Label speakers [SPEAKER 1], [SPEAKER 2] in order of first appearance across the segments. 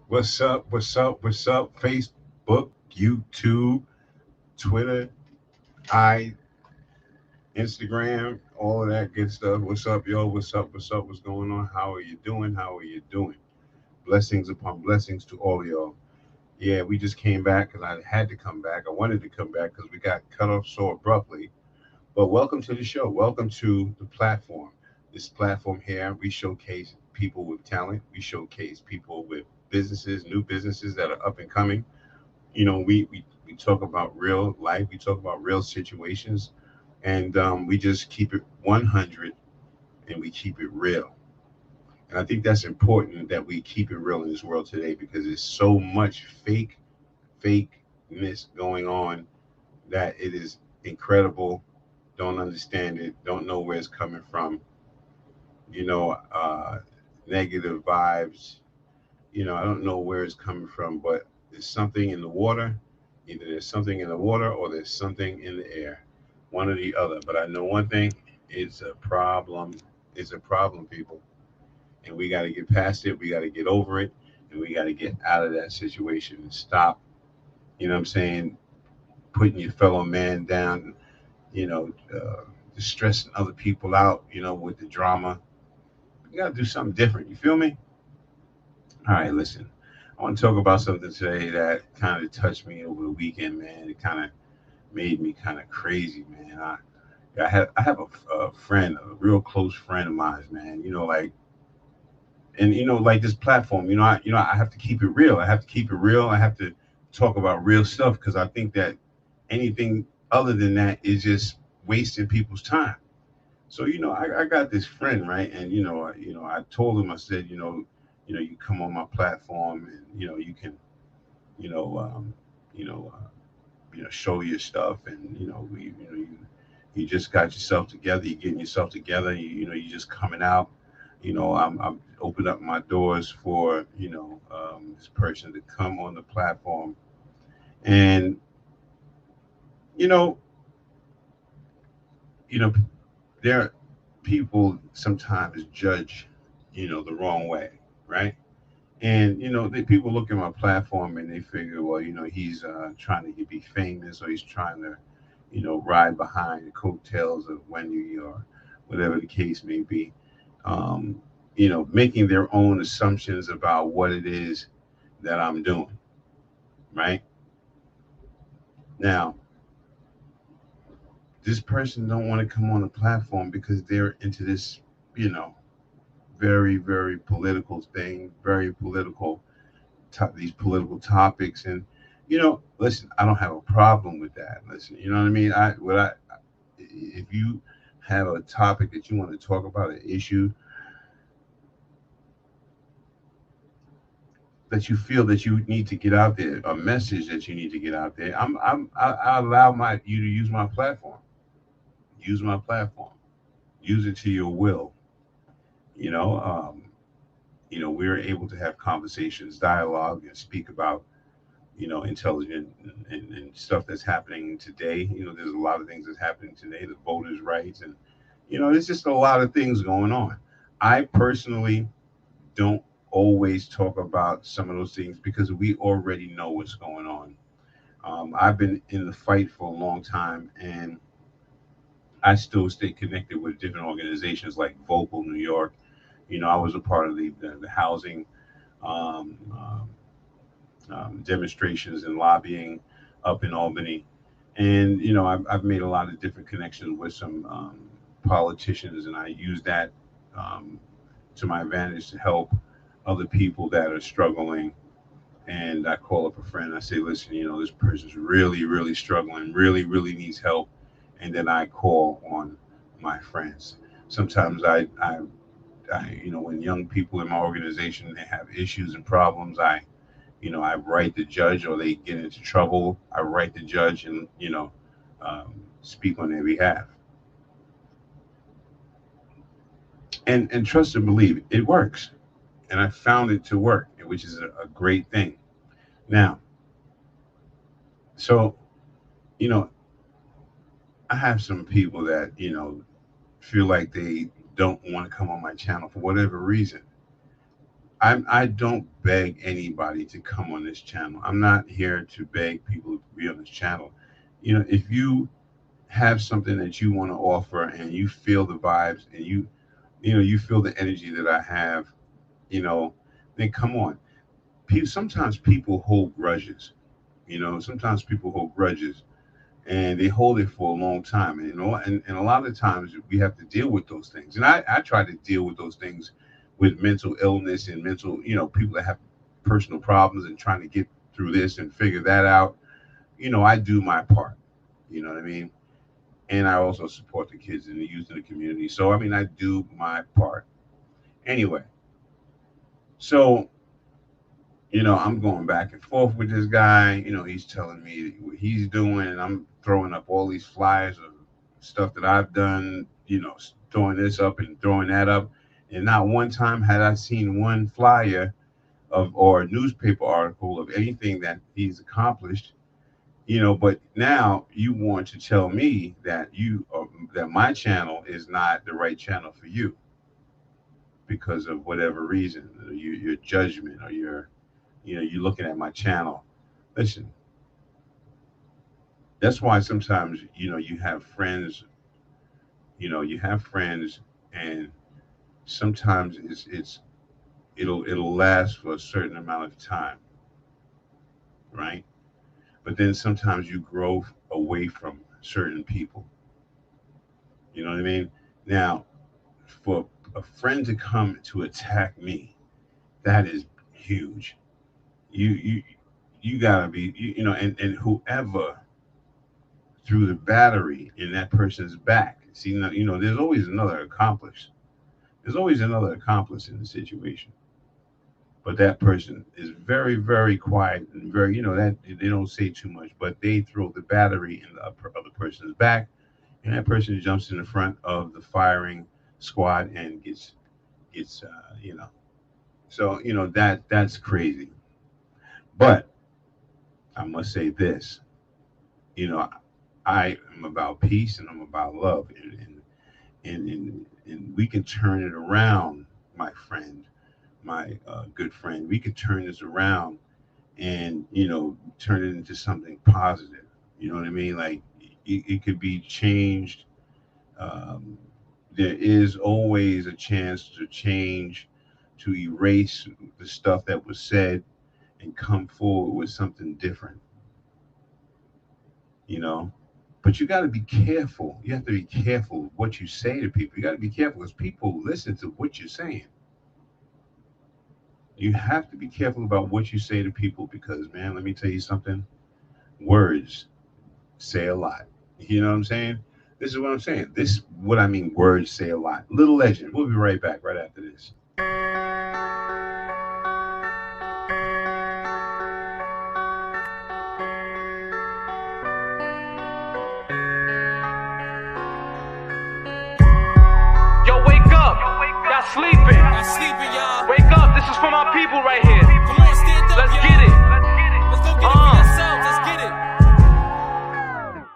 [SPEAKER 1] What's up? What's up? What's up? Facebook, YouTube, Twitter, I, Instagram, all of that good stuff. What's up, yo? What's up? What's up? What's going on? How are you doing? How are you doing? Blessings upon blessings to all of y'all. Yeah, we just came back because I had to come back. I wanted to come back because we got cut off so abruptly. But welcome to the show. Welcome to the platform. This platform here, we showcase people with talent. We showcase people with businesses, new businesses that are up and coming. We talk about real life, we talk about real situations, and we just keep it 100 and we keep it real. And I think that's important that we keep it real in this world today because there's so much fakeness going on that it is incredible. Don't understand it, don't know where it's coming from, you know, uh, negative vibes. I don't know where it's coming from, but there's something in the water. Either there's something in the water or there's something in the air, one or the other. But I know one thing: it's a problem. It's a problem, people, and we got to get past it. We got to get over it, and we got to get out of that situation and stop. You know what I'm saying? Putting your fellow man down. You know, stressing other people out. With the drama. You got to do something different. You feel me? All right, listen. I want to talk about something today that kind of touched me over the weekend, man. It kind of made me kind of crazy, man. I have a friend, a real close friend of mine, man. And like this platform, I have to keep it real. I have to keep it real. I have to talk about real stuff because I think that anything other than that is just wasting people's time. So I got this friend, right? And I told him, I said, you come on my platform, and you can, you know, um, you know, uh, show your stuff, and you just got yourself together. You're getting yourself together. You're just coming out. I'm open up my doors for this person to come on the platform, and you know, you know, there people sometimes judge, the wrong way, right? And people look at my platform and they figure, well, he's trying to be famous, or he's trying to, ride behind the coattails of Wendy, or whatever the case may be. Um, making their own assumptions about what it is that I'm doing. Right now, this person don't want to come on the platform because they're into this, you know, very, very political thing, very political, these political topics. And listen, I don't have a problem with that. Listen, you know what I mean. If you have a topic that you want to talk about, an issue that you feel that you need to get out there, a message that you need to get out there, I allow you to use my platform. Use my platform. Use it to your will. You know, um, we're able to have conversations, dialogue, and speak about intelligent and stuff that's happening today. There's a lot of things that's happening today, the voters' rights, and there's just a lot of things going on. I personally don't always talk about some of those things because we already know what's going on. I've been in the fight for a long time, and I still stay connected with different organizations like Vocal New York. I was a part of the housing um, demonstrations and lobbying up in Albany. And I've made a lot of different connections with some politicians, and I use that um, to my advantage to help other people that are struggling. And I call up a friend. I say, listen, this person's really, really struggling, really, really needs help. And then I call on my friends. Sometimes when young people in my organization they have issues and problems, I write the judge, or they get into trouble. I write the judge and um, speak on their behalf. And trust and believe it works. And I found it to work, which is a great thing. Now, so you know, I have some people that feel like they don't want to come on my channel for whatever reason. I don't beg anybody to come on this channel. I'm not here to beg people to be on this channel. If you have something that you want to offer and you feel the vibes and you feel the energy that I have, then come on. Sometimes people hold grudges. Sometimes people hold grudges and they hold it for a long time. And a lot of times we have to deal with those things. And I try to deal with those things with mental illness and mental, people that have personal problems and trying to get through this and figure that out. I do my part. You know what I mean? And I also support the kids and the youth in the community. So, I mean, I do my part. Anyway, so, I'm going back and forth with this guy. He's telling me what he's doing, and I'm throwing up all these flyers of stuff that I've done, throwing this up and throwing that up. And not one time had I seen one flyer or a newspaper article of anything that he's accomplished. But now you want to tell me that that my channel is not the right channel for you because of whatever reason, your judgment, or you're looking at my channel. Listen, that's why sometimes you have friends, and sometimes it'll last for a certain amount of time, right? But then sometimes you grow away from certain people. You know what I mean? Now, for a friend to come to attack me, that is huge. You gotta be, and whoever threw the battery in that person's back. See, there's always another accomplice. There's always another accomplice in the situation. But that person is very, very quiet and very, that they don't say too much, but they throw the battery in the other person's back, and that person jumps in the front of the firing squad and gets. So that's crazy. But I must say this, I am about peace and I'm about love, and we can turn it around, my friend. My good friend, we could turn this around and turn it into something positive. You know what I mean? Like it could be changed. There is always a chance to change, to erase the stuff that was said and come forward with something different. But you got to be careful. You have to be careful what you say to people. You got to be careful because people listen to what you're saying. You have to be careful about what you say to people because, man, let me tell you something. Words say a lot. You know what I'm saying? This is what I'm saying. This is what I mean, words say a lot. Little Legend. We'll be right back right after this.
[SPEAKER 2] Yo, wake up. Y'all sleeping. Y'all. Wake up. This is for my people right here.
[SPEAKER 3] Come on, stand up.
[SPEAKER 2] Let's
[SPEAKER 3] y'all.
[SPEAKER 2] get it.
[SPEAKER 3] Let's go get it for yourselves. Let's get it.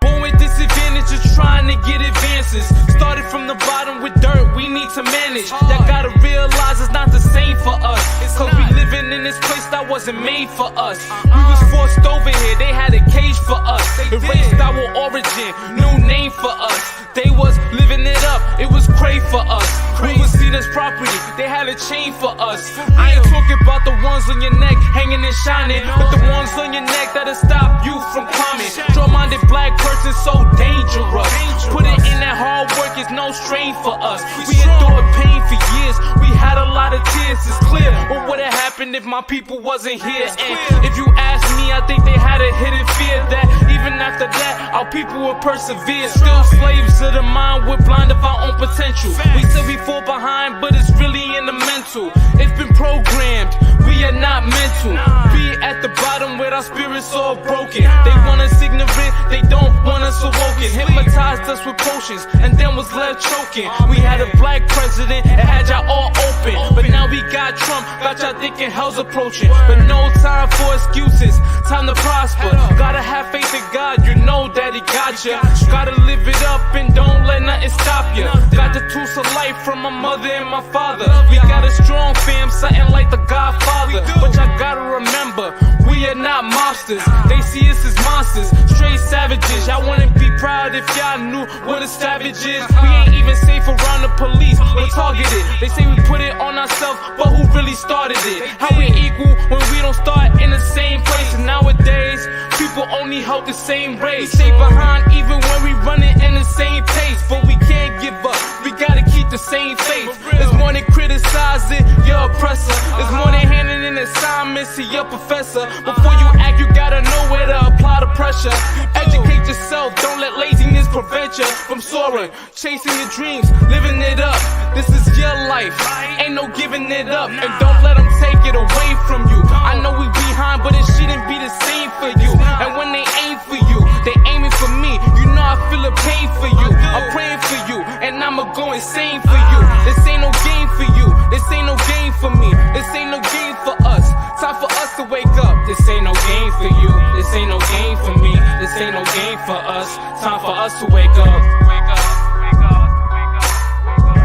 [SPEAKER 3] Born with disadvantages, trying to get advances. Started from the bottom with dirt, we need to manage. Y'all gotta realize it's not the same for us. Cause we living in this place that wasn't made for us. We was forced over here, they had a cage for us. Erased our origin, new name for us. They was living it up, it was crave for us. We was seen as property, they had a chain for us. I ain't talking about the ones on your neck, hanging and shining, but the ones on your neck that'll stop you from climbing. Draw-minded black person so dangerous. Put it in that hard work, it's no strain for us. We endured pain for years, we had a lot of tears. It's clear what would've happened if my people wasn't here. And if you ask me, I think they had a hidden fear that even after that, our people would persevere. Still slaves of the mind, we're blind of our own potential. We say we fall behind, but it's really in the mental. It's been programmed, we are not mental. Be at the bottom with our spirits all broken. They want us ignorant, they don't want us us awoken, hypnotized us with potions, and then was left choking. We had a black president and had y'all all open, but now we got Trump, got y'all thinking hell's approaching. But no time for excuses, time to prosper. Gotta have faith in God, you know that He got ya. Gotta live it up and don't let nothing stop ya. Got the tools of life from my mother and my father. We got a strong fam, something like the Godfather. But y'all gotta remember, we are not monsters. They see us as monsters, straight savages. Y'all wouldn't be proud if y'all knew what a savage is. We ain't even safe around the police, we're targeted. They say we put it on ourselves, but who really started it? How we equal when we don't start in the same place? And nowadays, people only help the same race. We stay behind even when we running in the same pace. But we can't give up, we gotta keep the same faith. It's more than criticizing your oppressor. It's more than handing in assignments to your professor. Before you act, you gotta know where to apply the pressure. Educate yourself, don't let laziness prevent you from soaring. Chasing your dreams, living it up. This is your life, ain't no giving it up. And don't let them take it away from you. I know we behind, but it shouldn't be the same for you. And when they aim for you, they aiming for me. You know I feel the pain for you. I'm praying for you, and I'ma go insane for you. This ain't no game for you, this ain't no game for me. This ain't no game for us, time for us to wake up. This ain't no game for you, this ain't no game for me. This ain't no game for us, time for us to wake up. Wake up, wake up, wake up, wake up.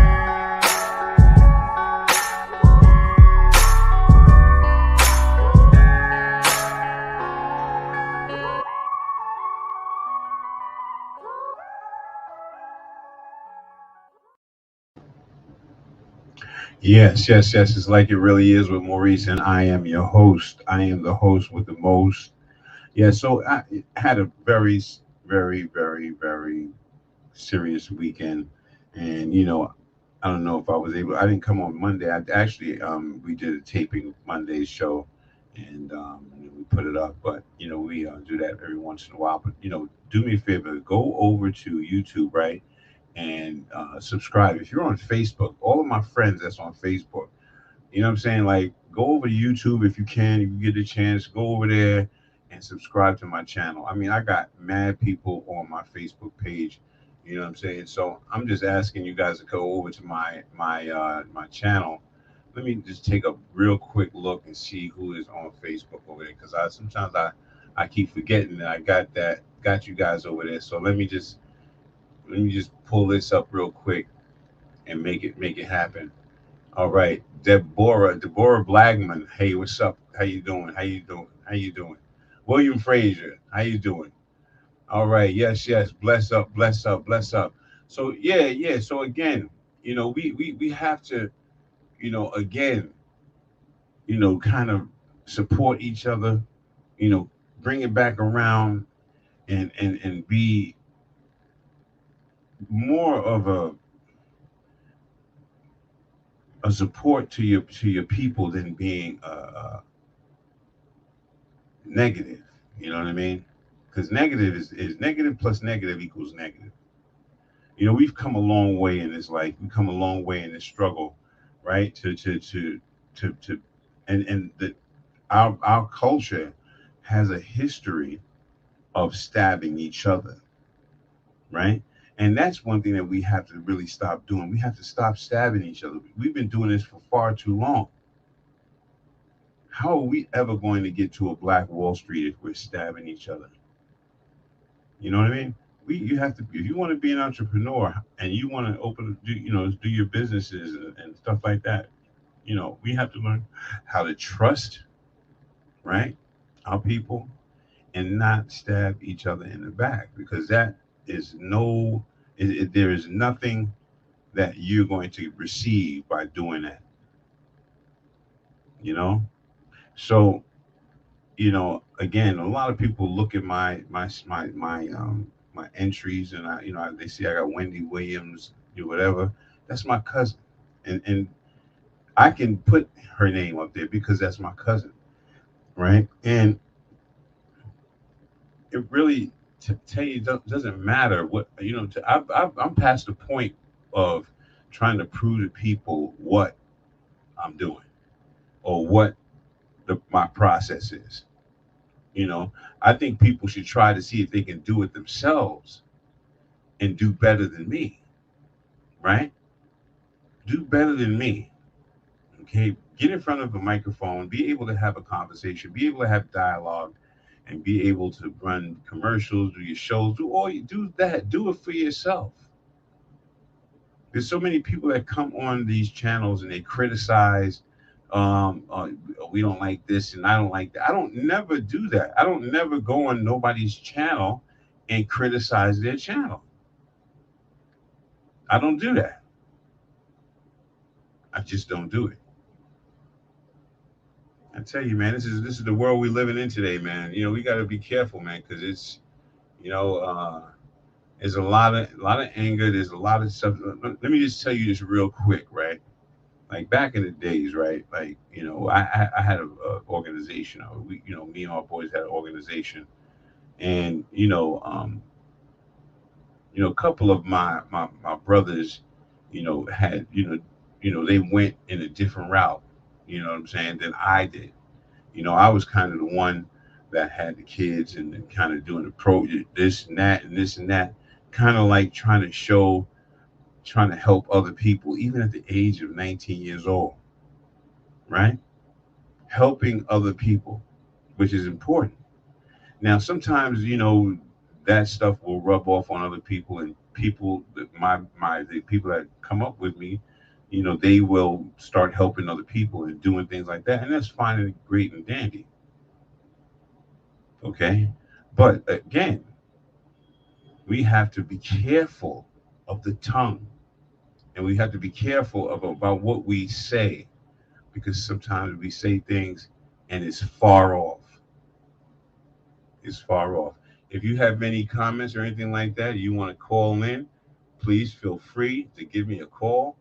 [SPEAKER 1] Yes, yes, yes. It's like it really is with Maurice, and I am your host. I am the host with the most. Yeah, so I had a very serious weekend, and I don't know if I was able. I didn't come on Monday. I actually, we did a taping of Monday's show, and we put it up. But we do that every once in a while. But do me a favor, go over to YouTube, right? And subscribe. If you're on Facebook, all of my friends that's on Facebook, you know what I'm saying? Like, go over to YouTube if you can. You get the chance, go over there and subscribe to my channel. I mean, I got mad people on my Facebook page. You know what I'm saying? So I'm just asking you guys to go over to my channel. Let me just take a real quick look and see who is on Facebook over there, because I keep forgetting that I got you guys over there. So let me just pull this up real quick and make it happen. All right, Deborah Blagman. Hey, what's up? How you doing? How you doing? How you doing? William Frazier. How you doing? All right. Yes, yes. Bless up, bless up, bless up. So yeah. So again, we have to, again, kind of support each other. Bring it back around and be more of a support to your people than being negative. You know what I mean? Because negative is negative plus negative equals negative. We've come a long way in this life. We've come a long way in this struggle, right? To and the our culture has a history of stabbing each other, right? And that's one thing that we have to really stop doing. We have to stop stabbing each other. We've been doing this for far too long. How are we ever going to get to a Black Wall Street if we're stabbing each other? You know what I mean? You have to, if you want to be an entrepreneur and you want to do your businesses and stuff like that. We have to learn how to trust, right, our people, and not stab each other in the back, because that is there is nothing that you're going to receive by doing that. So again, a lot of people look at my entries, and they see I got Wendy Williams, whatever. That's my cousin, and I can put her name up there because that's my cousin, right? And it really, to tell you, doesn't matter what I'm past the point of trying to prove to people what I'm doing or what my process is. I think people should try to see if they can do it themselves and do better than me, right? Do better than me. Okay, get in front of a microphone, be able to have a conversation, be able to have dialogue, and be able to run commercials, do your shows, do all you do that, do it for yourself. There's so many people that come on these channels and they criticize. We don't like this and I don't like that. I don't never do that. I don't never go on nobody's channel and criticize their channel. I don't do that. I just don't do it. I tell you, man, this is the world we're living in today, man. We got to be careful, man, because it's you know there's a lot of anger. There's a lot of stuff. Let me just tell you this real quick, right? Like back in the days, right? Like I had a organization. Me and my boys had an organization, and a couple of my brothers, had they went in a different route. You know what I'm saying? Than I did. I was kind of the one that had the kids and kind of doing the pro this and that and this and that, kind of like trying to help other people, even at the age of 19 years old, right? Helping other people, which is important. Now, sometimes, that stuff will rub off on other people, and the people that come up with me, they will start helping other people and doing things like that, and that's fine and great and dandy. Okay, but again, we have to be careful of the tongue, and we have to be careful about what we say, because sometimes we say things and it's far off. It's far off. If you have any comments or anything like that, you want to call in, please feel free to give me a call.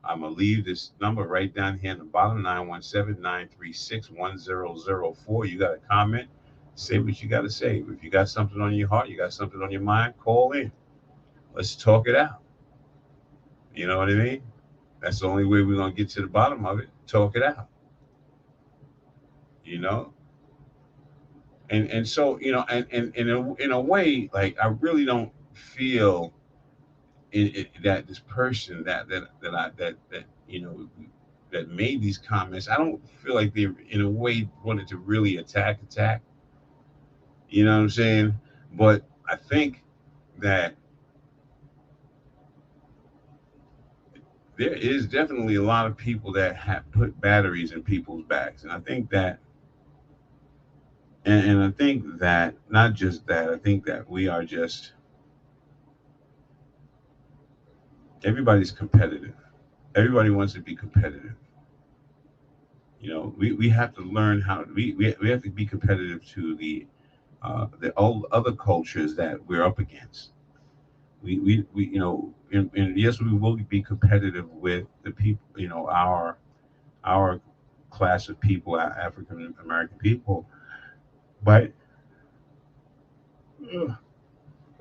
[SPEAKER 1] I'm going to leave this number right down here in the bottom, 917-936-1004. You got a comment, say what you got to say. If you got something on your heart, you got something on your mind, call in. Let's talk it out. You know what I mean? That's the only way we're going to get to the bottom of it. Talk it out. You know? And so, and in a way, like, I really don't feel that this person that made these comments, I don't feel like they in a way wanted to really attack. You know what I'm saying? But I think that there is definitely a lot of people that have put batteries in people's backs, and I think that, and I think that not just that, I think that we are just, everybody's competitive. Everybody wants to be competitive. We have to learn how we have to be competitive to the old other cultures that we're up against. And yes, we will be competitive with the people, our class of people, our African American people. But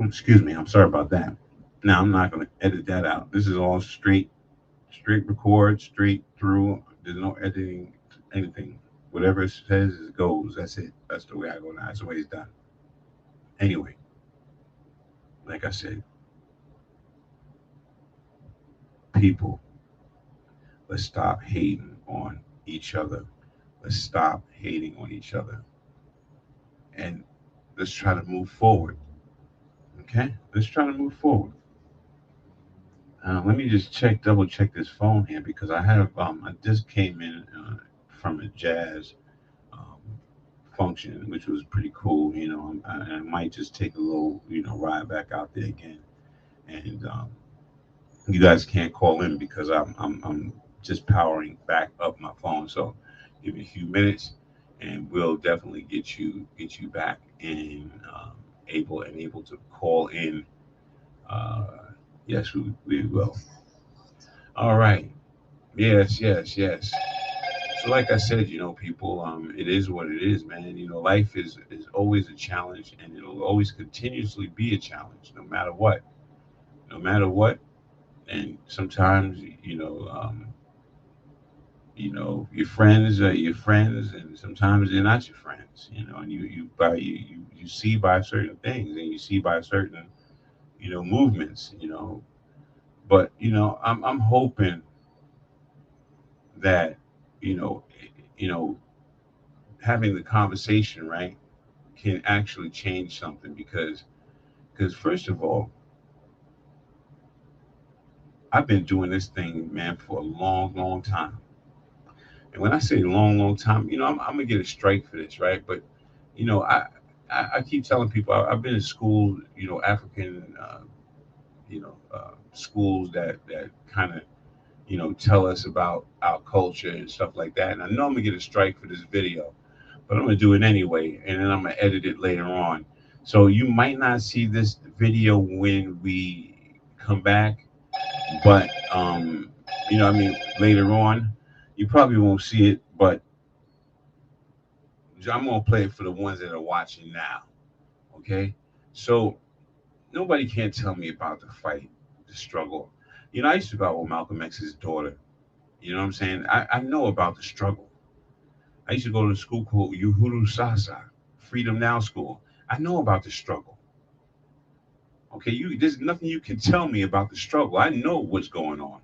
[SPEAKER 1] excuse me, I'm sorry about that. Now I'm not going to edit that out. This is all straight record, straight through. There's no editing, anything. Whatever it says, it goes. That's it. That's the way I go now. That's the way it's done. Anyway, like I said, people, let's stop hating on each other. Let's stop hating on each other. And let's try to move forward. Okay? Let's try to move forward. Let me just double check this phone here, because I just came in from a jazz um, function, which was pretty cool. I might just take a little, ride back out there again. And you guys can't call in because I'm just powering back up my phone. So give me a few minutes, and we'll definitely get you back in, able to call in. Uh, yes, we will. All right. Yes, yes, yes. So, like I said, people, it is what it is, man. Life is always a challenge, and it'll always continuously be a challenge, no matter what. No matter what. And sometimes, your friends are your friends, and sometimes they're not your friends. And you see by certain things, and you see by certain movements, but I'm hoping that you know you know having the conversation, right, can actually change something, because first of all, I've been doing this thing, man, for a long time. And when I say long time, I'm gonna get a strike for this, right? But you know i I keep telling people I've been in school, African schools that kind of tell us about our culture and stuff like that. And I know I'm gonna get a strike for this video, but I'm gonna do it anyway, and then I'm gonna edit it later on. So you might not see this video when we come back, but I mean, later on, you probably won't see it, but I'm gonna play it for the ones that are watching now. Okay, so nobody can tell me about the fight, the struggle. I used to go out with Malcolm X's daughter. You know what I'm saying? I know about the struggle. I used to go to a school called Uhuru Sasa, Freedom Now School. I know about the struggle. Okay, there's nothing you can tell me about the struggle. I know what's going on.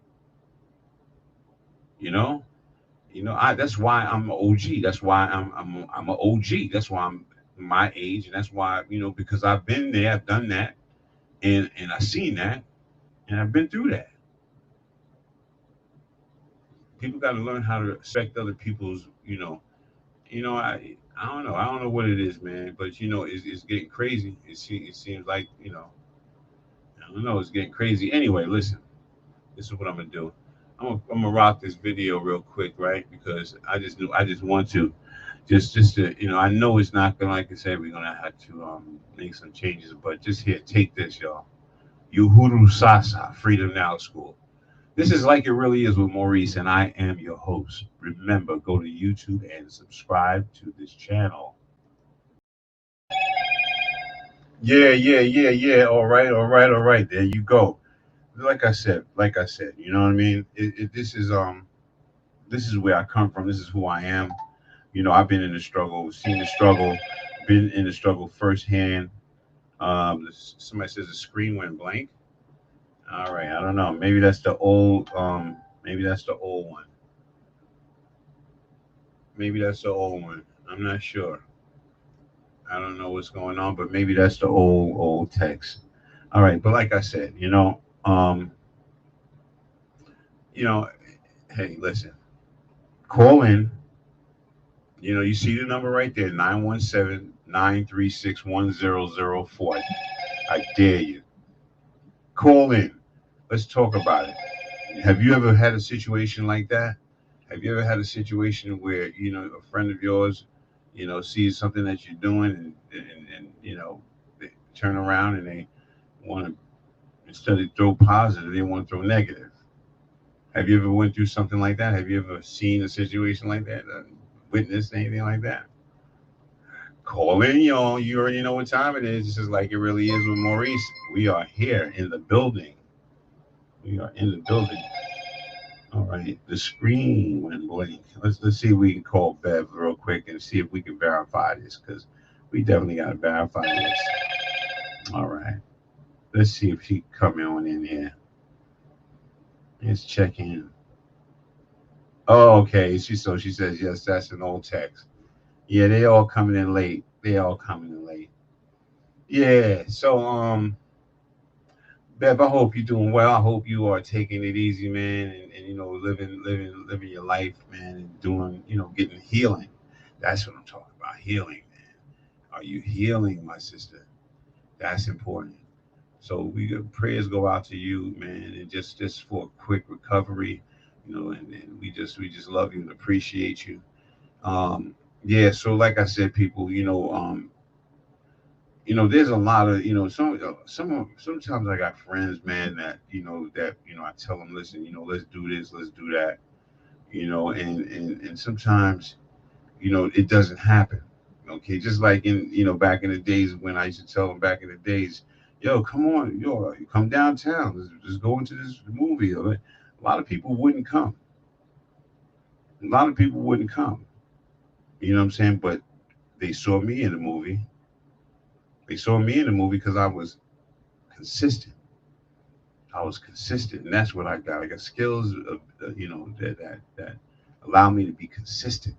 [SPEAKER 1] You know, that's why I'm an OG. That's why I'm an OG. That's why I'm my age, and that's why because I've been there, I've done that, and I've seen that, and I've been through that. People got to learn how to respect other people's. I don't know what it is, man, but it's getting crazy. It seems like I don't know, it's getting crazy. Anyway, listen, this is what I'm gonna do. I'm gonna rock this video real quick, right? Because I just want to just to I know it's not gonna, like I said, we're gonna have to make some changes, but just here, take this, y'all. Uhuru Sasa, Freedom Now School. This is Like It Really Is with Maurice, and I am your host. Remember, go to YouTube and subscribe to this channel. Yeah. All right. There you go. Like I said, you know what I mean. This is where I come from. This is who I am. I've been in the struggle, seen the struggle, been in the struggle firsthand. Somebody says the screen went blank. All right, I don't know. Maybe that's the old. Maybe that's the old one. Maybe that's the old one. I'm not sure. I don't know what's going on, but maybe that's the old text. All right, but like I said, you know, hey, listen, call in. You see the number right there, 917-936-1004. I dare you. Call in. Let's talk about it. Have you ever had a situation like that? Have you ever had a situation where, a friend of yours, sees something that you're doing, and they turn around and they want to, instead of throw positive, they want to throw negative. Have you ever went through something like that? Have you ever seen a situation like that? Witnessed anything like that? Call in, y'all. You already know what time it is. This is Like It Really Is with Maurice. We are here in the building. We are in the building. All right. The screen went blank. Let's see if we can call Bev real quick and see if we can verify this, because we definitely got to verify this. All right. Let's see if she coming on in here. Let's check in. Oh, okay. She says yes. That's an old text. Yeah, they all coming in late. They all coming in late. Yeah. So Bev, I hope you're doing well. I hope you are taking it easy, man, and living your life, man, and doing, getting healing. That's what I'm talking about. Healing, man. Are you healing, my sister? That's important. So prayers go out to you, man, and just for a quick recovery, and we just love you and appreciate you. Yeah, so like I said, people, there's a lot of, sometimes I got friends, man, that I tell them, listen, let's do this, let's do that, and sometimes, it doesn't happen. Okay, just like back in the days when I used to tell them back in the days, yo, come on, come downtown, let's just go into this movie. A lot of people wouldn't come. A lot of people wouldn't come. You know what I'm saying? But they saw me in the movie. They saw me in the movie because consistent. I was consistent, and that's what I got. I got skills of, that allow me to be consistent,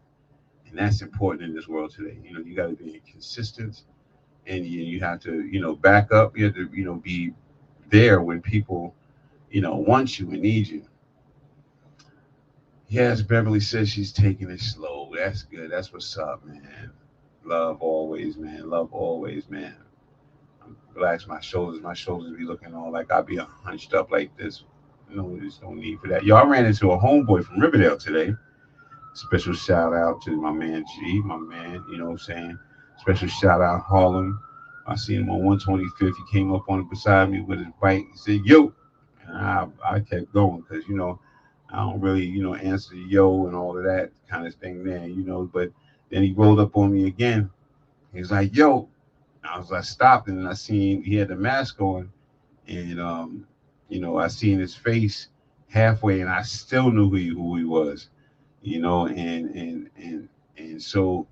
[SPEAKER 1] and that's important in this world today. You got to be consistent, and you have to, back up. You have to, be there when people, want you and need you. Yes, Beverly says she's taking it slow. That's good. That's what's up, man. Love always, man. Love always, man. Relax my shoulders. My shoulders be looking all like I be hunched up like this. No, there's no need for that. Yo, I ran into a homeboy from Riverdale today. Special shout out to my man G, my man, you know what I'm saying? Special shout out Harlem. I seen him on 125th. He came up on it beside me with his bike. He said, yo. And I kept going because, I don't really, answer yo and all of that kind of thing there, But then he rolled up on me again. He was like, yo. I stopped and I seen he had the mask on. And, I seen his face halfway and I still knew who he was, and so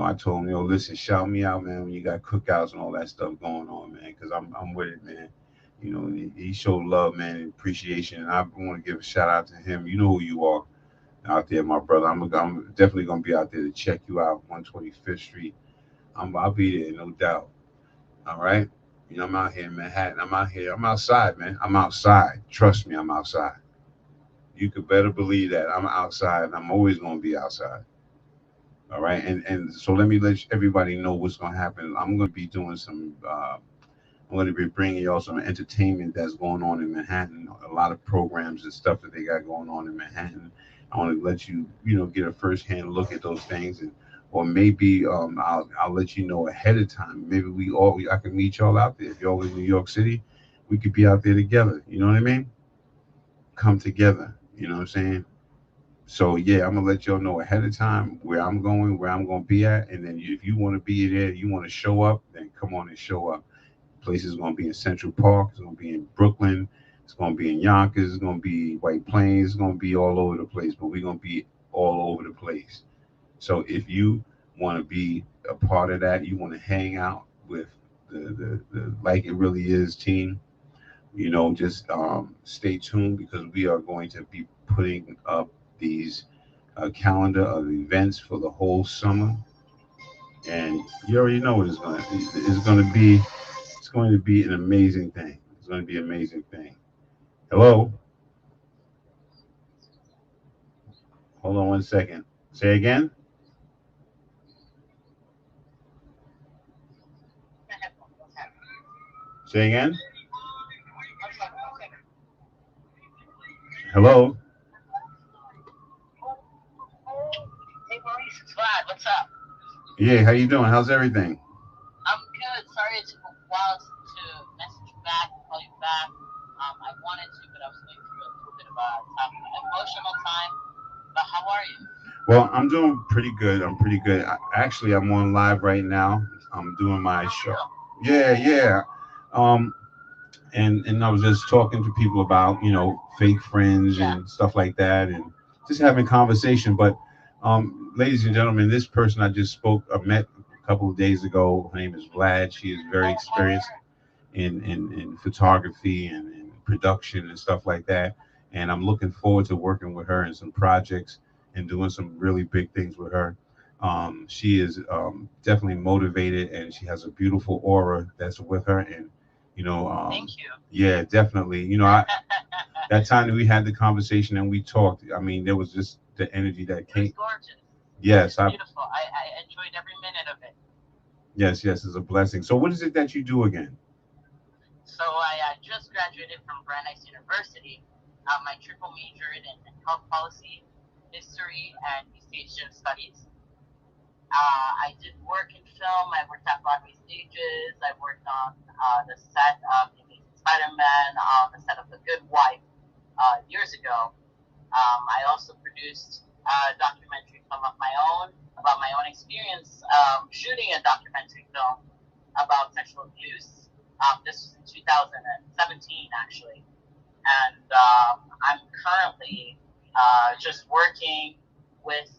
[SPEAKER 1] I told him, yo, listen, shout me out, man, when you got cookouts and all that stuff going on, man, because I'm with it, man. He showed love, man, and appreciation, and I want to give a shout out to him. You know who you are out there, my brother. I'm definitely gonna be out there to check you out, 125th Street. I'll be there, no doubt. All right. I'm out here in Manhattan. I'm out here. I'm outside, man. I'm outside. Trust me, I'm outside. You could better believe that I'm outside. And I'm always gonna be outside. All right, and so let me let everybody know what's going to happen. I'm going to be doing some. I'm going to be bringing y'all some entertainment that's going on in Manhattan. A lot of programs and stuff that they got going on in Manhattan. I want to let you, get a first-hand look at those things, and or maybe I'll let you know ahead of time. Maybe I can meet y'all out there. If y'all in New York City, we could be out there together. You know what I mean? Come together. You know what I'm saying? So yeah, I'm gonna let y'all know ahead of time where I'm going, where I'm gonna be at, and then if you want to be there, you want to show up, then come on and show up. Place is gonna be in Central Park. It's gonna be in Brooklyn. It's gonna be in Yonkers. It's gonna be White Plains. It's gonna be all over the place. But we're gonna be all over the place. So if you want to be a part of that, you want to hang out with the like it really is team. Just stay tuned because we are going to be putting up these calendar of events for the whole summer, and you already know what it's going to be. It's going to be an amazing thing. It's going to be an amazing thing. Hello, hold on one second. Say again. Say again. Hello.
[SPEAKER 4] Hey Maurice, it's Vlad. What's up?
[SPEAKER 1] Yeah, how you doing? How's everything?
[SPEAKER 4] I'm good. Sorry it took a while to message you back and call you back. I wanted to, but I was going through a little bit of a tough emotional time. But how are you?
[SPEAKER 1] Well, I'm doing pretty good. I'm pretty good. Actually, I'm on live right now. I'm doing my show. Yeah, yeah. Um, and I was just talking to people about fake friends
[SPEAKER 4] Yeah.
[SPEAKER 1] and stuff like that, and just having conversation. But ladies and gentlemen, this person I met a couple of days ago. Her name is Vlad. She is very experienced in photography and production and stuff like that. And I'm looking forward to working with her in some projects and doing some really big things with her. She is definitely motivated and she has a beautiful aura that's with her. And,
[SPEAKER 4] Thank you.
[SPEAKER 1] yeah, definitely. That time that we had the conversation and we talked, I mean, there was just the energy that
[SPEAKER 4] It was
[SPEAKER 1] came.
[SPEAKER 4] gorgeous.
[SPEAKER 1] Yes,
[SPEAKER 4] Beautiful. I enjoyed every minute of it.
[SPEAKER 1] yes, it's a blessing. So what is it that you do again?
[SPEAKER 4] So I just graduated from Brandeis University. My triple majored in health policy, history, and East Asian studies. I did work in film. I worked at Broadway stages. I worked on the set of The Amazing Spider-Man, on the set of The Good Wife years ago. I also produced a documentary film of my own about my own experience shooting a documentary film about sexual abuse. This was in 2017, actually. And I'm currently just working with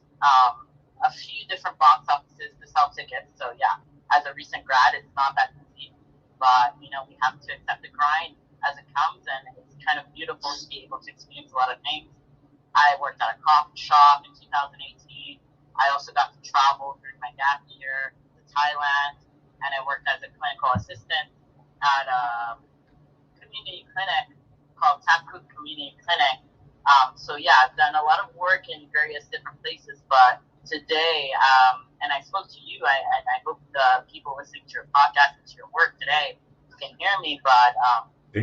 [SPEAKER 4] a few different box offices to sell tickets. So yeah, as a recent grad, it's not that easy. but we have to accept the grind as it comes, and it's kind of beautiful to be able to experience a lot of things. I worked at a coffee shop in 2018. I also got to travel during my gap year to Thailand, and I worked as a clinical assistant at a community clinic called Tapcook Community Clinic. So yeah, I've done a lot of work in various different places, but today, and I spoke to you, I hope the people listening to your podcast and to your work today can hear me, but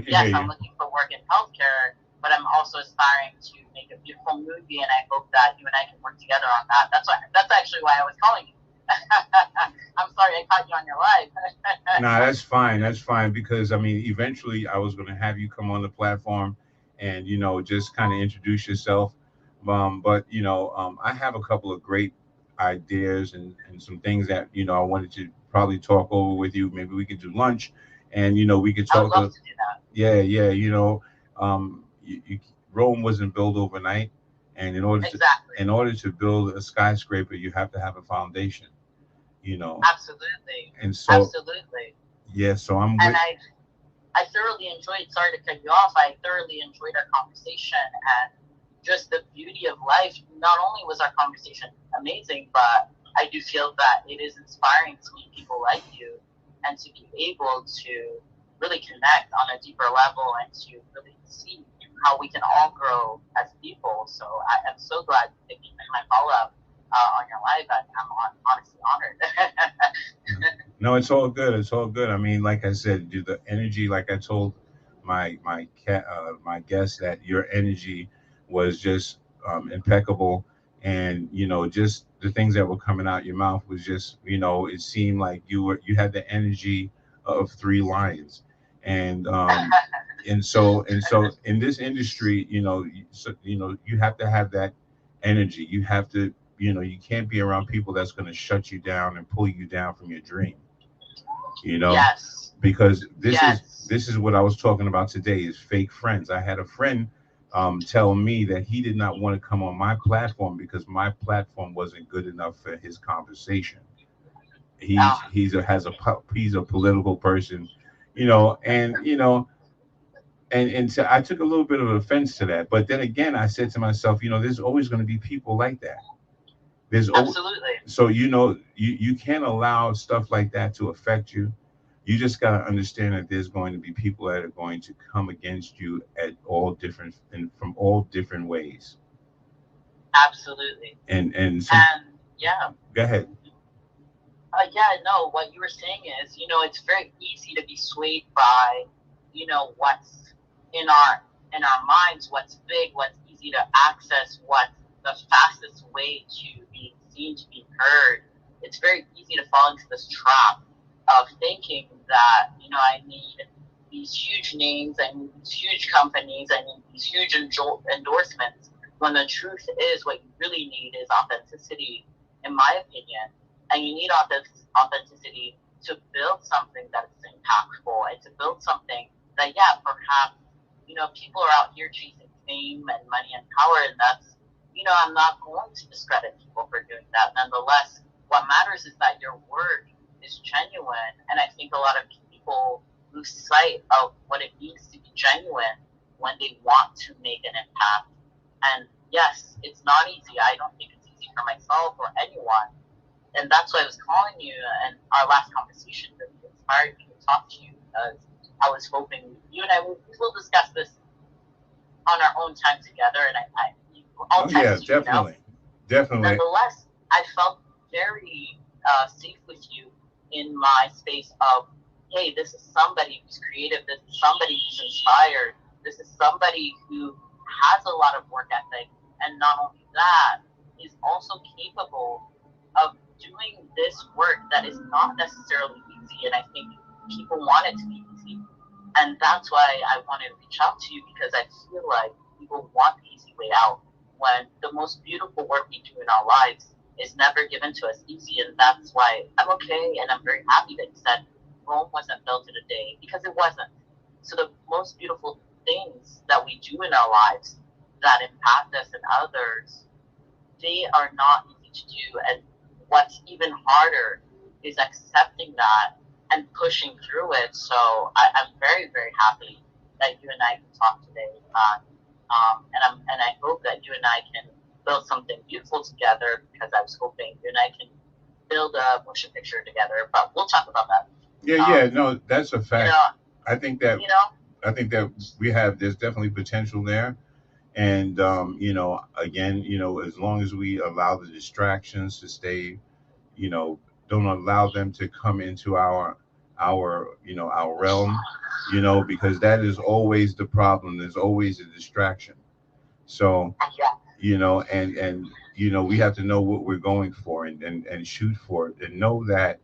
[SPEAKER 4] yes, I'm looking for work in healthcare, but I'm also aspiring to make a beautiful movie, and I hope that you and I can work together on that. That's actually why I was calling you. I'm sorry I caught you on your live.
[SPEAKER 1] Nah, that's fine. That's fine because I mean, eventually I was going to have you come on the platform and just kind of introduce yourself. But I have a couple of great ideas and some things that I wanted to probably talk over with you. Maybe we could do lunch, and we could
[SPEAKER 4] I would
[SPEAKER 1] talk.
[SPEAKER 4] love to do that.
[SPEAKER 1] Yeah, yeah. Rome wasn't built overnight, and
[SPEAKER 4] Exactly.
[SPEAKER 1] in order to build a skyscraper, you have to have a foundation.
[SPEAKER 4] Absolutely.
[SPEAKER 1] And so
[SPEAKER 4] Absolutely.
[SPEAKER 1] yeah, so I'm
[SPEAKER 4] And
[SPEAKER 1] with.
[SPEAKER 4] I thoroughly enjoyed, sorry to cut you off, I thoroughly enjoyed our conversation and just the beauty of life. Not only was our conversation amazing, but I do feel that it is inspiring to meet people like you and to be able to really connect on a deeper level and to really see how we can all grow as people. So I am so glad that you made my call up on your live, and I'm honestly honored.
[SPEAKER 1] No, it's all good. It's all good. I mean, like I said, the energy. Like I told my guest that your energy was just impeccable, and just the things that were coming out your mouth was just it seemed like you had the energy of three lions, and and so in this industry, you have to have that energy. You have to you can't be around people that's going to shut you down and pull you down from your dream.
[SPEAKER 4] Yes.
[SPEAKER 1] Because
[SPEAKER 4] Yes.
[SPEAKER 1] this is what I was talking about today is fake friends. I had a friend tell me that he did not want to come on my platform because my platform wasn't good enough for his conversation. He's a political person, and so I took a little bit of offense to that. But then again, I said to myself, there's always going to be people like that.
[SPEAKER 4] Absolutely.
[SPEAKER 1] So you can't allow stuff like that to affect you. You just got to understand that there's going to be people that are going to come against you at all different and from all different ways.
[SPEAKER 4] Absolutely.
[SPEAKER 1] And some,
[SPEAKER 4] And yeah.
[SPEAKER 1] go ahead.
[SPEAKER 4] Yeah, no, what you were saying is, it's very easy to be swayed by, what's in our minds, what's big, what's easy to access, what's the fastest way to be seen, to be heard. It's very easy to fall into this trap of thinking that, I need these huge names, I need these huge companies, I need these huge endorsements, when the truth is what you really need is authenticity, in my opinion. And you need authenticity to build something that is impactful and to build something that, yeah, perhaps, people are out here chasing fame and money and power, and that's, I'm not going to discredit people for doing that. Nonetheless, what matters is that your work is genuine, and I think a lot of people lose sight of what it means to be genuine when they want to make an impact. And yes, it's not easy. I don't think it's easy for myself or anyone. And that's why I was calling you, and our last conversation really inspired me to talk to you because I was hoping you and I will discuss this on our own time together, and I'll
[SPEAKER 1] Oh yeah,
[SPEAKER 4] text you,
[SPEAKER 1] definitely.
[SPEAKER 4] Nonetheless, I felt very safe with you in my space of, hey, this is somebody who's creative, this is somebody who's inspired, this is somebody who has a lot of work ethic, and not only that, is also capable of doing this work that is not necessarily easy. And I think people want it to be easy. And that's why I wanted to reach out to you, because I feel like people want the easy way out when the most beautiful work we do in our lives is never given to us easy. And that's why I'm okay and I'm very happy that you said Rome wasn't built in a day, because it wasn't. So the most beautiful things that we do in our lives that impact us and others, they are not easy to do. And what's even harder is accepting that and pushing through it. So I'm very, very happy that you and I can talk today. And I hope that you and I can build something beautiful together, because I was hoping you and I can build a motion picture together. But we'll talk about that.
[SPEAKER 1] Yeah, no, that's a fact.
[SPEAKER 4] You know,
[SPEAKER 1] I think that
[SPEAKER 4] you know,
[SPEAKER 1] there's definitely potential there. And again, as long as we allow the distractions to stay, don't allow them to come into our realm, because that is always the problem. There's always a distraction. So,
[SPEAKER 4] yeah,
[SPEAKER 1] we have to know what we're going for, and shoot for it, and know that,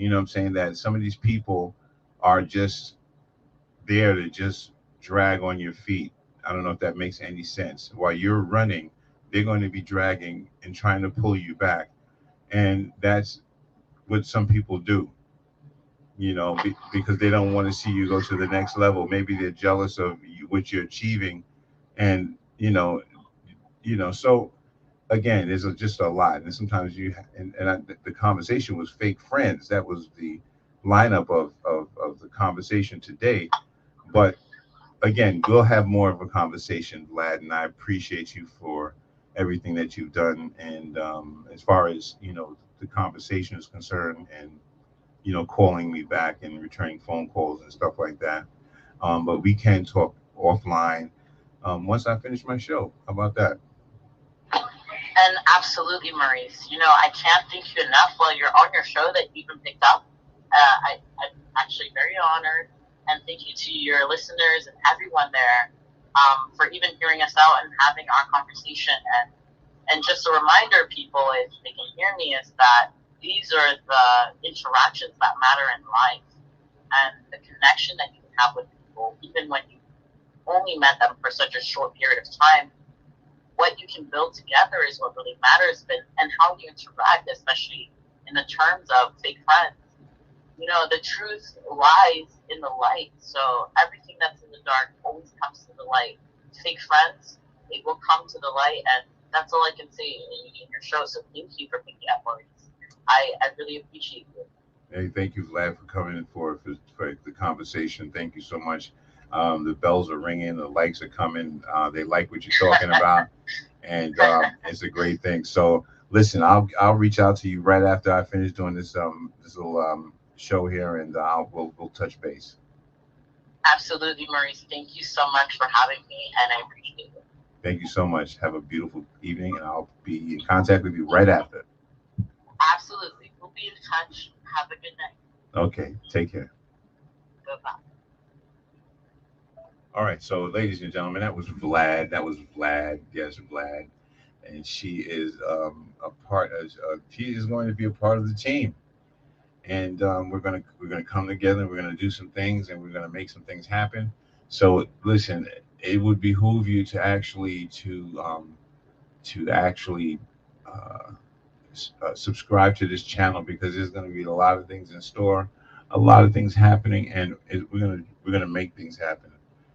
[SPEAKER 1] I'm saying, that some of these people are just there to just drag on your feet. I don't know if that makes any sense. While you're running, they're going to be dragging and trying to pull you back. And that's what some people do, because they don't want to see you go to the next level. Maybe they're jealous of what you're achieving. And, so again, there's just a lot. And sometimes the conversation was fake friends. That was the lineup of the conversation today. But again, we'll have more of a conversation, Vlad, and I appreciate you for everything that you've done. And as far as the conversation is concerned, and calling me back and returning phone calls and stuff like that. But we can talk offline once I finish my show. How about that?
[SPEAKER 4] and absolutely, Maurice. I can't thank you enough while you're on your show that you even picked up. I'm actually very honored, and thank you to your listeners and everyone there for even hearing us out and having our conversation. And just a reminder, people, if they can hear me, is that these are the interactions that matter in life, and the connection that you can have with people, even when you only met them for such a short period of time. What you can build together is what really matters, and how you interact, especially in the terms of fake friends. The truth lies in the light. So everything that's in the dark always comes to the light. Fake friends, it will come to the light, and that's all I can say in your show. So thank you for picking up, Maurice. I really appreciate you.
[SPEAKER 1] Hey, thank you, Vlad, for coming in for the conversation. Thank you so much. The bells are ringing, the likes are coming. They like what you're talking about, and it's a great thing. So listen, I'll reach out to you right after I finish doing this little show here, and we'll touch base.
[SPEAKER 4] Absolutely, Maurice. Thank you so much for having me, and I appreciate it.
[SPEAKER 1] Thank you so much. Have a beautiful evening, and I'll be in contact with you right after.
[SPEAKER 4] Absolutely. We'll be in touch. Have a good night.
[SPEAKER 1] Okay, take care.
[SPEAKER 4] Bye-bye.
[SPEAKER 1] All right, so ladies and gentlemen, that was Vlad. Yes, Vlad, and she is a part of. She is going to be a part of the team, and we're gonna come together. We're gonna do some things, and we're gonna make some things happen. So listen, it would behoove you to actually subscribe to this channel, because there's going to be a lot of things in store, a lot of things happening, and we're gonna make things happen.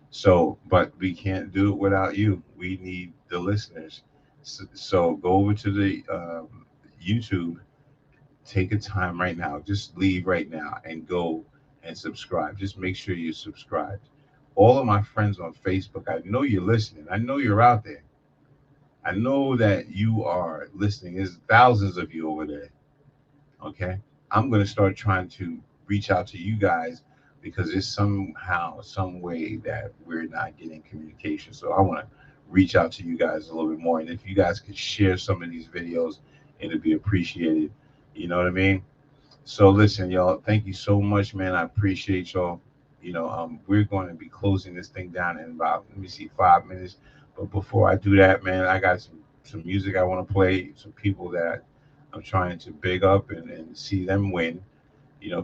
[SPEAKER 1] So, but we can't do it without you. We need the listeners. So go over to the YouTube. Take a time right now. Just leave right now and go and subscribe. Just make sure you're subscribed. All of my friends on Facebook, I know you're listening. I know you're out there. I know that you are listening. There's thousands of you over there. Okay. I'm going to start trying to reach out to you guys, because there's somehow, some way that we're not getting communication. So I want to reach out to you guys a little bit more. And if you guys could share some of these videos, it'd be appreciated. You know what I mean? So listen, y'all, thank you so much, man. I appreciate y'all. We're going to be closing this thing down in about, 5 minutes. But before I do that, man, I got some music I want to play, some people that I'm trying to big up and see them win,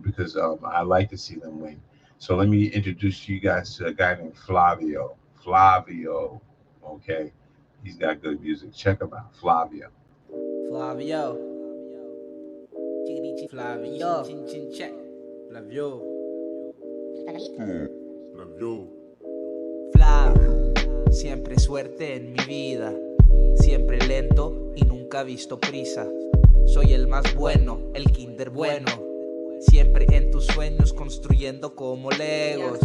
[SPEAKER 1] because I like to see them win. So let me introduce you guys to a guy named Flavio. Flavio, okay? He's got good music. Check him out, Flavio.
[SPEAKER 3] Flavio. Flavio. Flavio.
[SPEAKER 5] Flavio.
[SPEAKER 3] Flav, siempre suerte en mi vida, siempre lento y nunca visto prisa. Soy el más bueno, el kinder bueno. siempre en tus sueños construyendo como legos.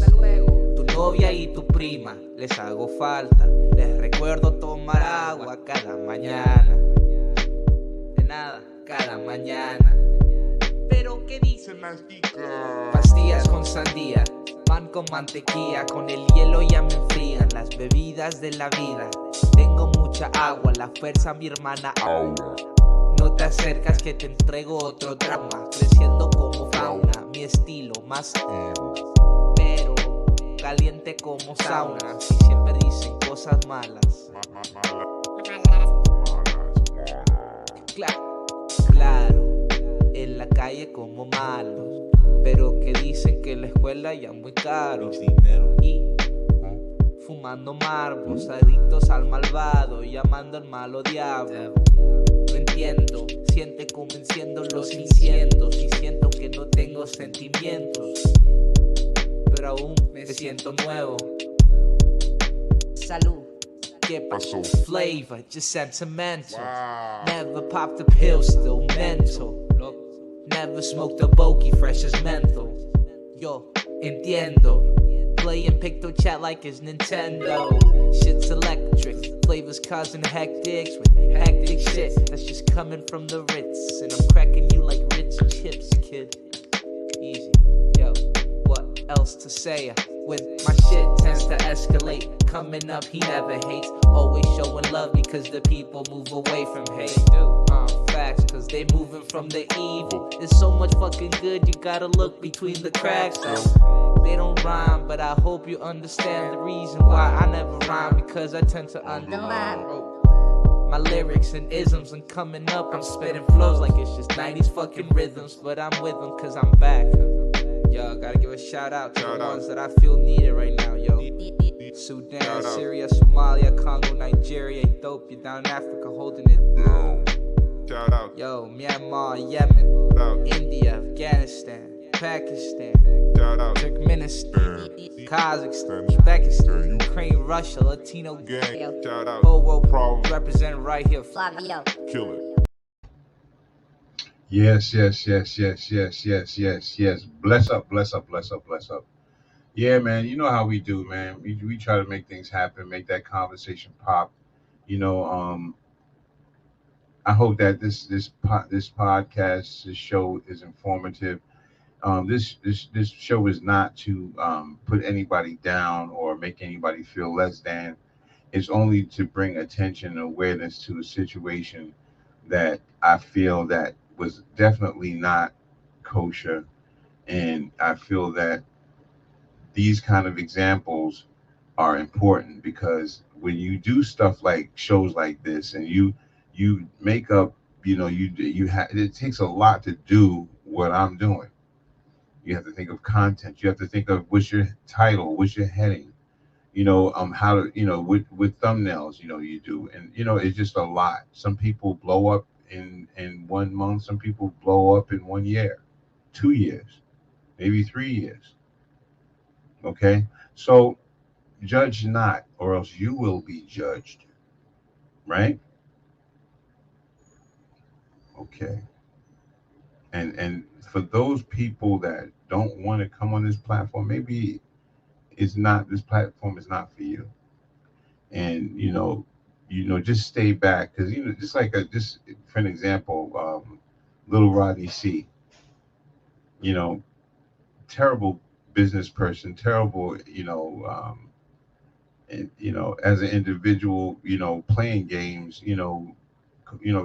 [SPEAKER 3] Tu novia y tu prima, les hago falta. Les recuerdo tomar agua cada mañana. De nada, cada mañana. Pero ¿qué dicen las chicas? Pastillas con sandía, pan con mantequilla, con el hielo ya me enfrían las bebidas de la vida. Tengo mucha agua, la fuerza mi hermana aura. No te acercas que te entrego otro trauma. Creciendo como fauna, mi estilo más pero caliente como sauna. Si siempre dicen cosas malas. Claro, en la calle como malos, pero que dicen que la escuela ya muy caro. Y fumando marbos, adictos al malvado, llamando al malo diablo. No entiendo, siente convenciendo los incendios y siento que no tengo sentimientos, pero aún me siento nuevo. Salud. ¿Qué pasó? Flavor, just sentimental. Wow. Never popped a pill, still mental. Never smoked a bogey, fresh as menthol. Yo, entiendo. Playing Picto Chat like it's Nintendo. Shit's electric. Flavors causing hectics with hectic shit that's just coming from the Ritz. And I'm cracking you like Ritz chips, kid. Easy. Yo, what else to say? When my shit tends to escalate, coming up he never hates. Always showing love because the people move away from hate. Facts, cause they moving from the evil. There's so much fucking good, you gotta look between the cracks. They don't rhyme, but I hope you understand the reason why I never rhyme, because I tend to undermine my lyrics and isms, and coming up I'm spitting flows like it's just 90s fucking rhythms. But I'm with them cause I'm back. Yo, gotta give a shout out to the ones that I feel needed right now, yo. Sudan, Syria, Somalia, Congo, Nigeria, Ethiopia, down in Africa holding it down. Shout out. Yo, Myanmar, Yemen, India, Afghanistan, Pakistan, shout out. Turkmenistan, Kazakhstan, Uzbekistan, Ukraine, Russia, Latino gang, shout out. Whole world problem represented right here. Kill it.
[SPEAKER 1] Yes, yes, yes, yes, yes, yes, yes, yes. Bless up, bless up, bless up, bless up. Yeah, man. You know how we do, man. We try to make things happen, make that conversation pop. You know, I hope that this podcast, this show is informative. This show is not to put anybody down or make anybody feel less than. It's only to bring attention and awareness to a situation that I feel that was definitely not kosher, and I feel that these kind of examples are important, because when you do stuff like shows like this and you make up, it takes a lot to do what I'm doing. You have to think of content. You have to think of what's your title, what's your heading, how to, with thumbnails, you do. And, it's just a lot. Some people blow up in 1 month. Some people blow up in 1 year, 2 years, maybe 3 years. Okay. So judge not, or else you will be judged. Right. Okay. And for those people that don't want to come on this platform, maybe this platform is not for you. And just stay back, because just for an example, little Rodney C, terrible business person, terrible, and as an individual, playing games,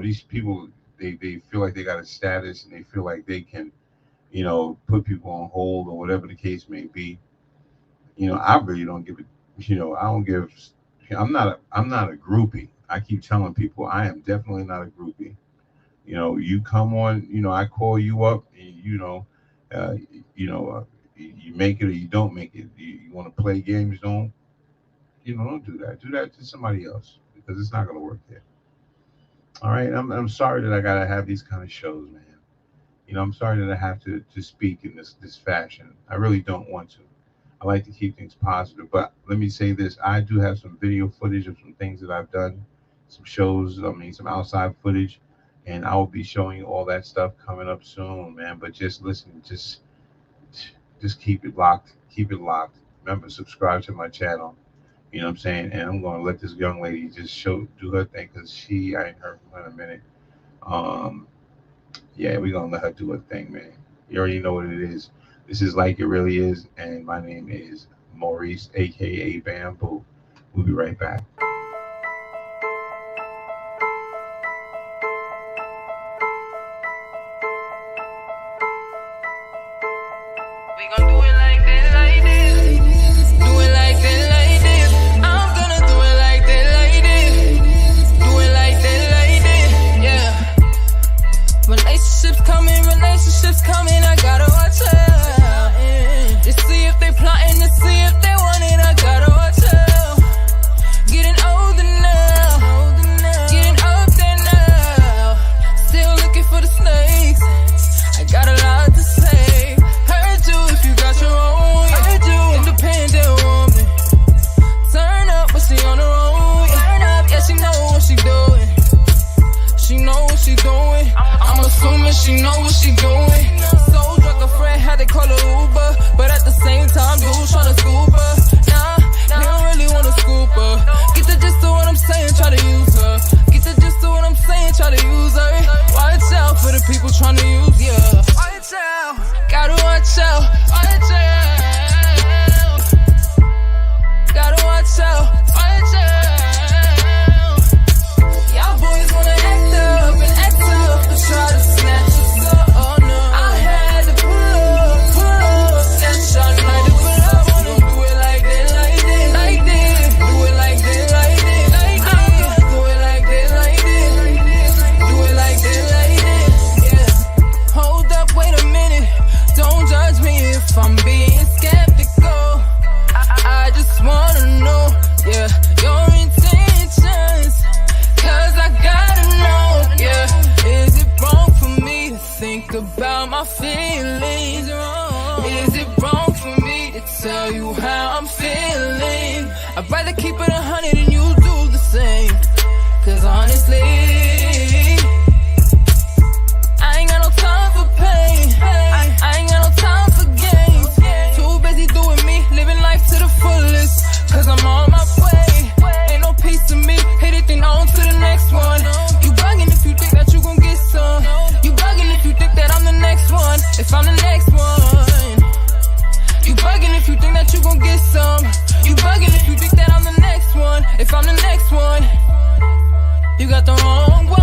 [SPEAKER 1] these people, they feel like they got a status, and they feel like they can, put people on hold or whatever the case may be. I really don't give it. I don't give. I'm not a groupie. I keep telling people I am definitely not a groupie. You come on. I call you up, and uh, you make it or you don't make it. You want to play games? Don't do that. Do that to somebody else, because it's not going to work there. All right. I'm sorry that I gotta have these kind of shows, man. I'm sorry that I have to speak in this fashion. I really don't want to. I like to keep things positive. But let me say this: I do have some video footage of some things that I've done, some shows. I mean, some outside footage. and I will be showing you all that stuff coming up soon, man. But just listen, just keep it locked, keep it locked. Remember, subscribe to my channel. You know what I'm saying? And I'm gonna let this young lady just do her thing because I ain't heard from her in a minute. Um, yeah, we're gonna let her do her thing, man. You already know what it is. This is Like It Really Is, and my name is Maurice, aka Bamboo. We'll be right back.
[SPEAKER 3] We gon' do it like this, like this. Do it like this, like this. I'm gonna do it like this, like this. Do it like this, like this. Yeah. Relationships coming, I gotta watch out. To see if they plotting, to see if they want it, I gotta watch out. Getting older now, getting up there now. Still looking for the snakes. I got a lot to say. Heard you if you got your own. Heard you, independent woman. Turn up, but she on her own. Turn up, yeah, she know what she doing. She know what she doing. I'm assuming she know what she doing. So drunk a friend had to call her Uber, but at the same time, dude tryna scoop her. Nah, they don't really wanna scoop her. Get the gist of what I'm saying, try to use her. Get the gist of what I'm saying, try to use her. Watch out for the people tryna use ya. Watch out, gotta watch out. Watch out, gotta watch out. Watch out. Y'all boys wanna act up and act tough, but try to snatch us up. Oh no, I had to pull up, snatch y'all night to pull up. Wanna do it like this, like this, like this. Do it like this, like this, like this. Do it like this, like this, do it like this, like this. Yeah. Hold up, wait a minute. Don't judge me if I'm being skeptical. I just wanna know, yeah, your intentions. Cause I gotta know, yeah. Is it wrong for me to think about my feelings? Is it wrong for me to tell you how I'm feeling? I'd rather keep it 100 and you do the same. Cause honestly, I ain't got no time for pain. I ain't got no time for games. Too busy doing me, living life to the fullest. Cause I'm on my way. Ain't no peace to me, hit it then on to the next one. You bugging if you think that you gon' get some. You bugging if you think that I'm the next one. If I'm the next one. You bugging if you think that you gon' get some. You bugging if you think that I'm the next one. If I'm the next one. You got the wrong one.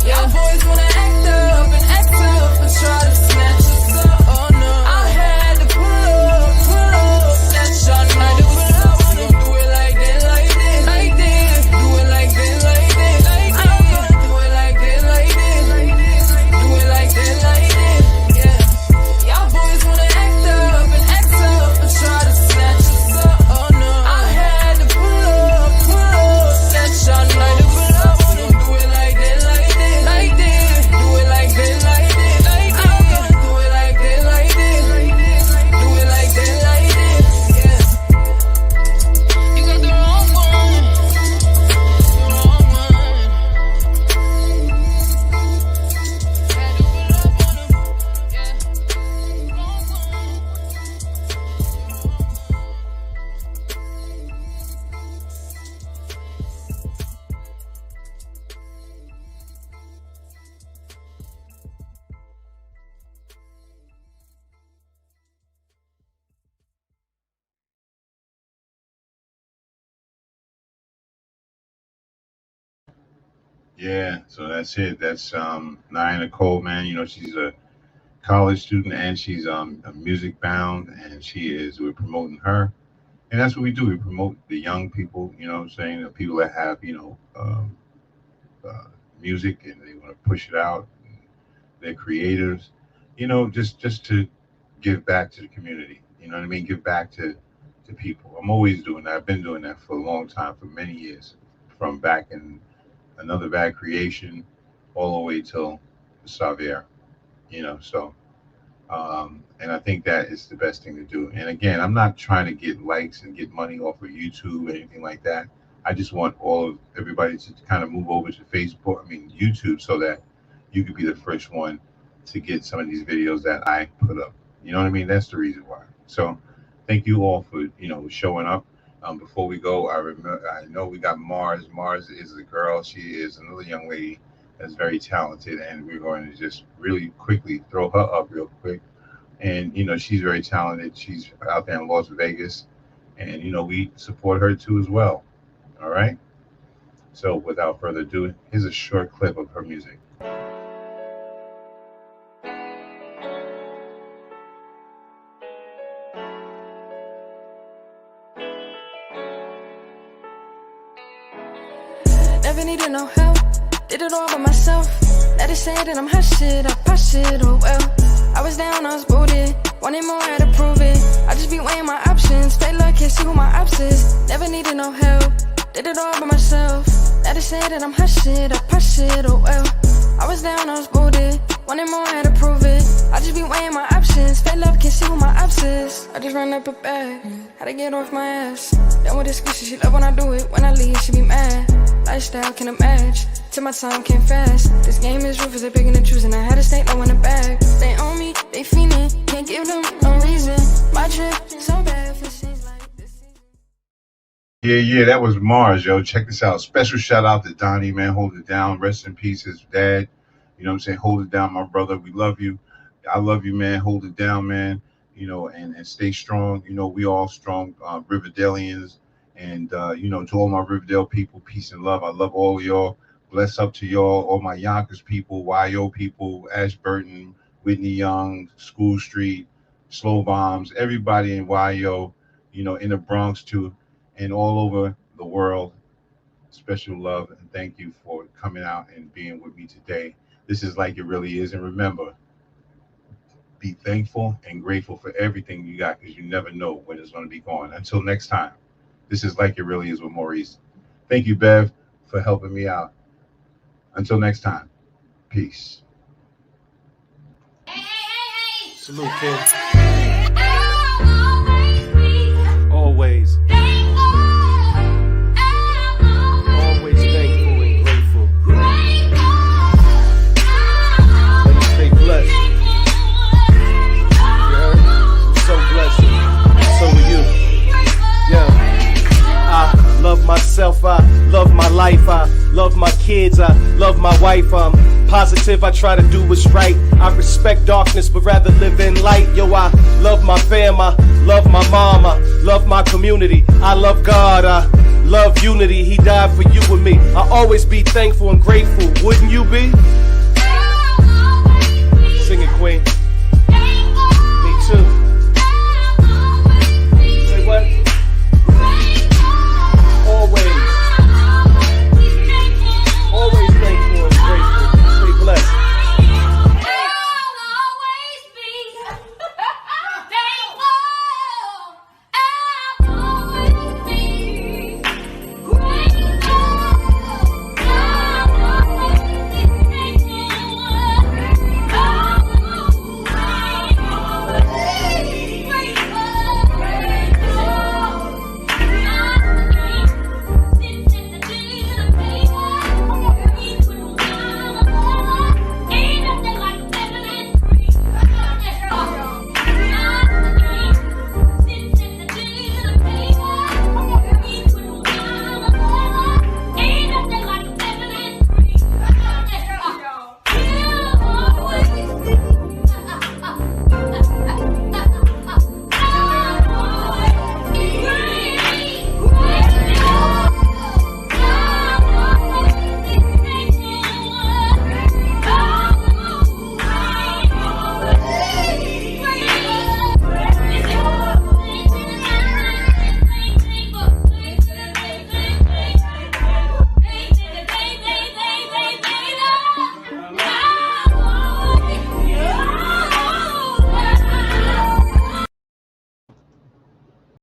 [SPEAKER 3] Y'all boys wanna act up and act tough, but try to snatch us up. Oh no, I had to pull up, snatch y'all night to pull up. Wanna do it like this, like this, like this. Do it like this, like this, like this. Do it like this, like this, do it like this, like this. Yeah. Y'all boys wanna act up and act tough, but try to snatch us up. Oh no, I had to pull up, snatch y'all night to pull up. Wanna do it like this, like this, like this. Do it like this, like this, like this. Do it like this, like this. Do it like this, like this. Yeah. You got the wrong one. The wrong one. Had to pull up on 'em. Yeah. Wrong
[SPEAKER 1] Yeah, so that's it. That's Naya Nicole, man. You know, she's a college student and she's a music bound, and we're promoting her, and that's what we do. We promote the young people. You know what I'm saying? The people that have uh, music and they want to push it out. They're creators. You know, just to give back to the community. You know what I mean? Give back to people. I'm always doing that. I've been doing that for a long time, for many years, from back in Another Bad Creation all the way till Xavier. You know, so and I think that is the best thing to do. And again, I'm not trying to get likes and get money off of YouTube or anything like that. I just want everybody to kind of move over to YouTube, so that you could be the first one to get some of these videos that I put up. You know what I mean? That's the reason why. So thank you all for showing up. Before we go, I know we got Mars. Mars is a girl. She is another young lady that's very talented, and we're going to just really quickly throw her up real quick. And she's very talented. She's out there in Las Vegas, and we support her too as well. All right. So without further ado, here's a short clip of her music.
[SPEAKER 5] Never needed no help, did it all by myself. Let it say that I'm hot shit, I pop shit, oh well. I was down, I was booted, wanted more, had to prove it. I just be weighing my options, fake love, can't see who my ops is. Never needed no help, did it all by myself. Let it say that I'm hot shit, I pop shit, oh well. I was down, I was booted, wanted more, had to prove it. I just be weighing my options, fake love, can't see who my ops is. I just run up a bag, had to get off my ass. Done with excuses, she love when I do it, when I leave, she be mad. Lifestyle can match, till my time can't fast. This game is ruthless, they picking and choosing. I had to stay low in the bag. They own me, they fiending, can't give them no reason. My trip, so bad for scenes like this.
[SPEAKER 1] Yeah, that was Mars, yo. Check this out. Special shout out to Donnie, man. Hold it down. Rest in peace, his dad. You know what I'm saying? Hold it down, my brother. We love you. I love you, man. Hold it down, man. And stay strong. We all strong Riverdalians. And, to all my Riverdale people, peace and love. I love all of y'all. Bless up to y'all, all my Yonkers people, YO people, Ashburton, Whitney Young, School Street, Slow Bombs, everybody in YO, in the Bronx too, and all over the world. Special love and thank you for coming out and being with me today. This is Like It Really Is. And remember, be thankful and grateful for everything you got, because you never know when it's going to be gone. Until next time. This is Like It Really Is with Maurice. Thank you, Bev, for helping me out. Until next time, peace.
[SPEAKER 3] Salute, kid. Always. Always thankful and grateful. And stay blessed. You heard? I'm so blessed. So are you. Yeah. I love myself, I love my life, I love my kids, I love my wife, I'm positive, I try to do what's right. I respect darkness, but rather live in light. Yo, I love my fam, I love my mom, I love my community, I love God, I love unity, He died for you and me. I always be thankful and grateful, wouldn't you be?